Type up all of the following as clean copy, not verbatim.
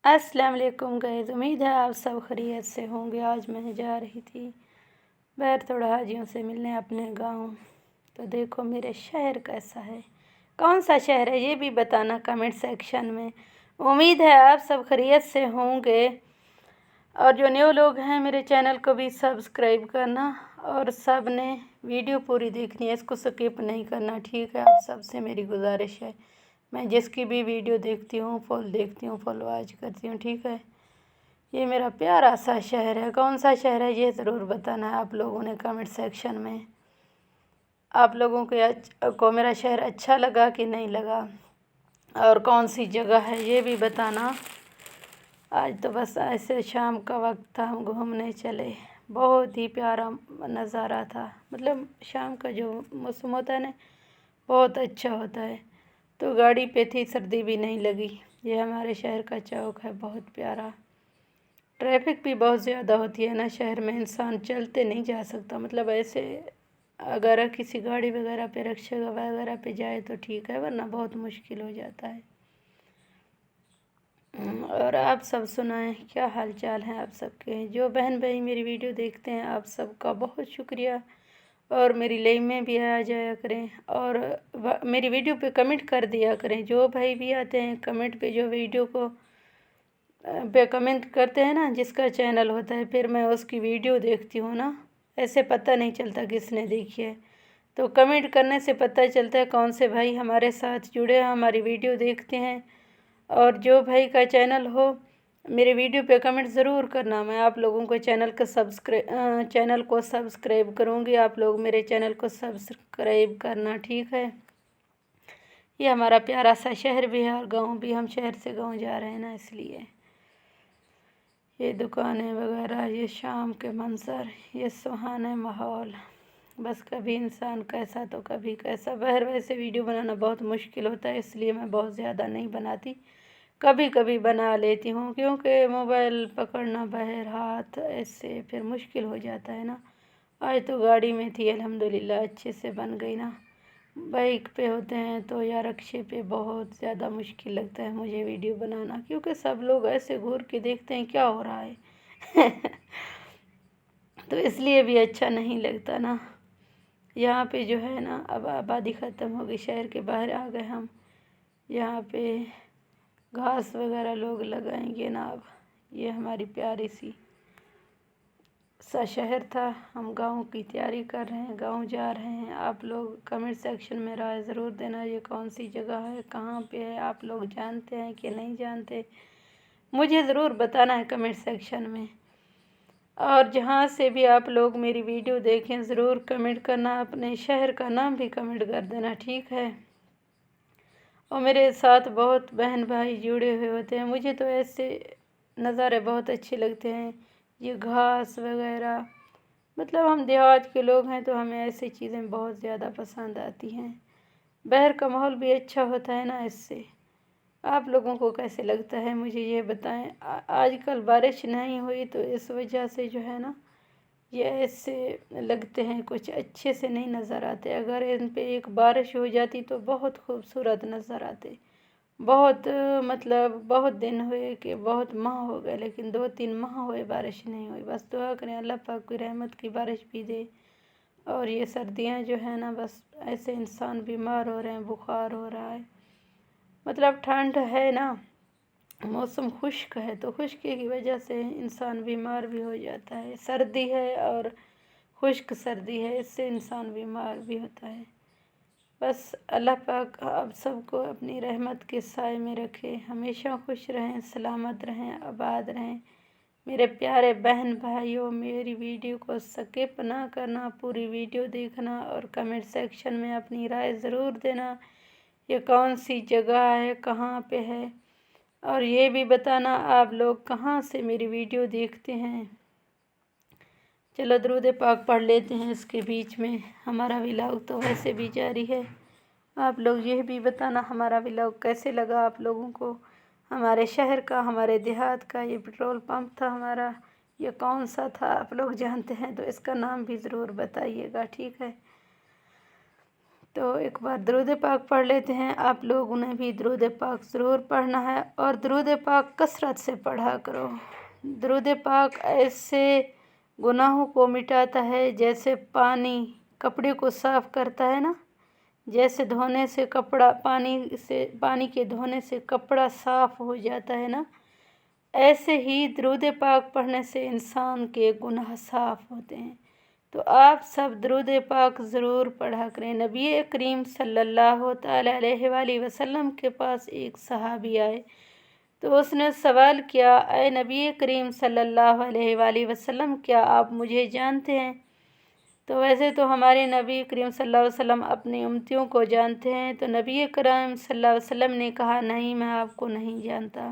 अस्सलाम वालेकुम गाइस, उम्मीद है आप सब खैरियत से होंगे। आज मैं जा रही थी बाहर थोड़ा हाजियों से मिलने अपने गांव। तो देखो मेरे शहर कैसा है, कौन सा शहर है ये भी बताना कमेंट सेक्शन में। उम्मीद है आप सब खैरियत से होंगे। और जो न्यू लोग हैं मेरे चैनल को भी सब्सक्राइब करना और सब ने वीडियो पूरी देखनी है, इसको स्किप नहीं करना, ठीक है। आप सबसे मेरी गुजारिश है, मैं जिसकी भी वीडियो देखती हूँ फुल देखती हूँ, फुल वॉच करती हूँ, ठीक है। ये मेरा प्यारा सा शहर है, कौन सा शहर है ये ज़रूर बताना है आप लोगों ने कमेंट सेक्शन में। आप लोगों को मेरा शहर अच्छा लगा कि नहीं लगा, और कौन सी जगह है ये भी बताना। आज तो बस ऐसे शाम का वक्त था, हम घूमने चले, बहुत ही प्यारा नज़ारा था। मतलब शाम का जो मौसम होता है ना, बहुत अच्छा होता है। तो गाड़ी पे थी, सर्दी भी नहीं लगी। ये हमारे शहर का चौक है, बहुत प्यारा। ट्रैफिक भी बहुत ज़्यादा होती है ना शहर में, इंसान चलते नहीं जा सकता। मतलब ऐसे अगर किसी गाड़ी वगैरह पे, रिक्शा वगैरह पे जाए तो ठीक है, वरना बहुत मुश्किल हो जाता है। और आप सब सुनाएं, क्या हाल चाल है आप सबके। जो बहन भाई मेरी वीडियो देखते हैं आप सबका बहुत शुक्रिया। और मेरी लाइव में भी आ जाया करें और मेरी वीडियो पे कमेंट कर दिया करें। जो भाई भी आते हैं कमेंट पे, जो वीडियो को पे कमेंट करते हैं ना, जिसका चैनल होता है, फिर मैं उसकी वीडियो देखती हूँ ना। ऐसे पता नहीं चलता किसने देखी है, तो कमेंट करने से पता चलता है कौन से भाई हमारे साथ जुड़े हैं, हमारी वीडियो देखते हैं। और जो भाई का चैनल हो मेरे वीडियो पे कमेंट ज़रूर करना, मैं आप लोगों को चैनल को सब्सक्राइब करूँगी। आप लोग मेरे चैनल को सब्सक्राइब करना, ठीक है। ये हमारा प्यारा सा शहर भी है और गांव भी, हम शहर से गांव जा रहे हैं ना, इसलिए। ये दुकानें वगैरह, ये शाम के मंजर, ये सुहाना माहौल। बस कभी इंसान कैसा तो कभी कैसा। बाहर वैसे वीडियो बनाना बहुत मुश्किल होता है, इसलिए मैं बहुत ज़्यादा नहीं बनाती, कभी कभी बना लेती हूँ, क्योंकि मोबाइल पकड़ना बाहर हाथ ऐसे फिर मुश्किल हो जाता है ना। आज तो गाड़ी में थी, अल्हम्दुलिल्लाह अच्छे से बन गई ना। बाइक पे होते हैं तो या रिक्शे पे बहुत ज़्यादा मुश्किल लगता है मुझे वीडियो बनाना, क्योंकि सब लोग ऐसे घूर के देखते हैं क्या हो रहा है तो इसलिए भी अच्छा नहीं लगता ना। यहाँ पे जो है ना, अब आबादी ख़त्म हो गई, शहर के बाहर आ गए हम। यहाँ पे घास वगैरह लोग लगाएंगे ना। अब ये हमारी प्यारी सी सा शहर था, हम गांव की तैयारी कर रहे हैं, गांव जा रहे हैं। आप लोग कमेंट सेक्शन में राय ज़रूर देना, ये कौन सी जगह है, कहाँ पे है, आप लोग जानते हैं कि नहीं जानते, मुझे ज़रूर बताना है कमेंट सेक्शन में। और जहाँ से भी आप लोग मेरी वीडियो देखें ज़रूर कमेंट करना, अपने शहर का नाम भी कमेंट कर देना, ठीक है। और मेरे साथ बहुत बहन भाई जुड़े हुए होते हैं, मुझे तो ऐसे नज़ारे बहुत अच्छे लगते हैं, ये घास वगैरह। मतलब हम देहात के लोग हैं तो हमें ऐसी चीज़ें बहुत ज़्यादा पसंद आती हैं। बाहर का माहौल भी अच्छा होता है ना इससे। आप लोगों को कैसे लगता है मुझे ये बताएं। आजकल बारिश नहीं हुई तो इस वजह से जो है ना, ये ऐसे लगते हैं, कुछ अच्छे से नहीं नज़र आते। अगर इन पे एक बारिश हो जाती तो बहुत खूबसूरत नज़र आते। बहुत मतलब बहुत दिन हुए कि बहुत माह हो गए, लेकिन 2-3 माह हुए बारिश नहीं हुई। बस दुआ करें अल्लाह पाक की रहमत की बारिश भी दे। और ये सर्दियां जो है ना, बस ऐसे इंसान बीमार हो रहे हैं, बुखार हो रहा है। मतलब ठंड है ना, मौसम खुश्क है, तो खुश्की की वजह से इंसान बीमार भी हो जाता है। सर्दी है और खुश्क सर्दी है, इससे इंसान बीमार भी होता है। बस अल्लाह पाक आप सबको अपनी रहमत के साए में रखे, हमेशा खुश रहें, सलामत रहें, आबाद रहें। मेरे प्यारे बहन भाइयों, मेरी वीडियो को स्किप ना करना, पूरी वीडियो देखना और कमेंट सेक्शन में अपनी राय ज़रूर देना, ये कौन सी जगह है, कहाँ पे है। और ये भी बताना आप लोग कहाँ से मेरी वीडियो देखते हैं। चलो दरूद पाक पढ़ लेते हैं इसके बीच में, हमारा व्लॉग तो वैसे भी जारी है। आप लोग ये भी बताना हमारा व्लॉग कैसे लगा आप लोगों को, हमारे शहर का, हमारे देहात का। ये पेट्रोल पंप था हमारा, ये कौन सा था आप लोग जानते हैं तो इसका नाम भी ज़रूर बताइएगा, ठीक है। تو ایک بار درود پاک پڑھ لیتے ہیں۔ آپ لوگوں نے بھی درود پاک ضرور پڑھنا ہے اور درود پاک کثرت سے پڑھا کرو۔ درود پاک ایسے گناہوں کو مٹاتا ہے جیسے پانی کپڑے کو صاف کرتا ہے نا، جیسے دھونے سے کپڑا پانی کے دھونے سے کپڑا صاف ہو جاتا ہے نا، ایسے ہی درود پاک پڑھنے سے انسان کے گناہ صاف ہوتے ہیں۔ تو آپ سب درود پاک ضرور پڑھا کریں۔ نبی کریم صلی اللہ تعالیٰ علیہ وآلہ وسلم کے پاس ایک صحابی آئے تو اس نے سوال کیا، اے نبی کریم صلی اللہ علیہ وآلہ وسلم، کیا آپ مجھے جانتے ہیں؟ تو ویسے تو ہمارے نبی کریم صلی اللہ علیہ وسلم اپنی امتیوں کو جانتے ہیں، تو نبی کریم صلی اللہ علیہ وسلم نے کہا، نہیں، میں آپ کو نہیں جانتا۔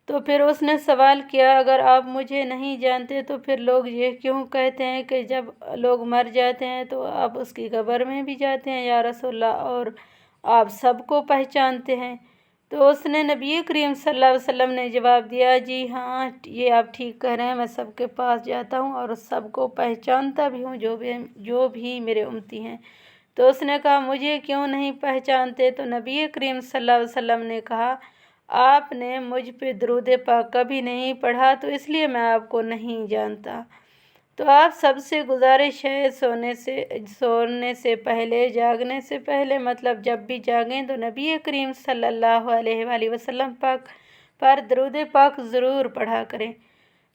تو پھر اس نے سوال کیا، اگر آپ مجھے نہیں جانتے تو پھر لوگ یہ کیوں کہتے ہیں کہ جب لوگ مر جاتے ہیں تو آپ اس کی قبر میں بھی جاتے ہیں یا رسول اللہ، اور آپ سب کو پہچانتے ہیں؟ تو اس نے نبی کریم صلی اللہ علیہ وسلم نے جواب دیا، جی ہاں، یہ آپ ٹھیک کہہ رہے ہیں، میں سب کے پاس جاتا ہوں اور سب کو پہچانتا بھی ہوں جو بھی میرے امتی ہیں۔ تو اس نے کہا، مجھے کیوں نہیں پہچانتے؟ تو نبی کریم صلی اللہ علیہ وسلم نے کہا، آپ نے مجھ پہ درود پاک کبھی نہیں پڑھا تو اس لیے میں آپ کو نہیں جانتا۔ تو آپ سب سے گزارش ہے، سونے سے پہلے، جاگنے سے پہلے، مطلب جب بھی جاگیں تو نبی کریم صلی اللہ علیہ وآلہ وسلم پر درود پاک ضرور پڑھا کریں۔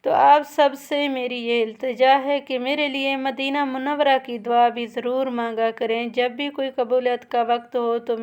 تو آپ سب سے میری یہ التجا ہے کہ میرے لیے مدینہ منورہ کی دعا بھی ضرور مانگا کریں۔ جب بھی کوئی قبولیت کا وقت ہو تو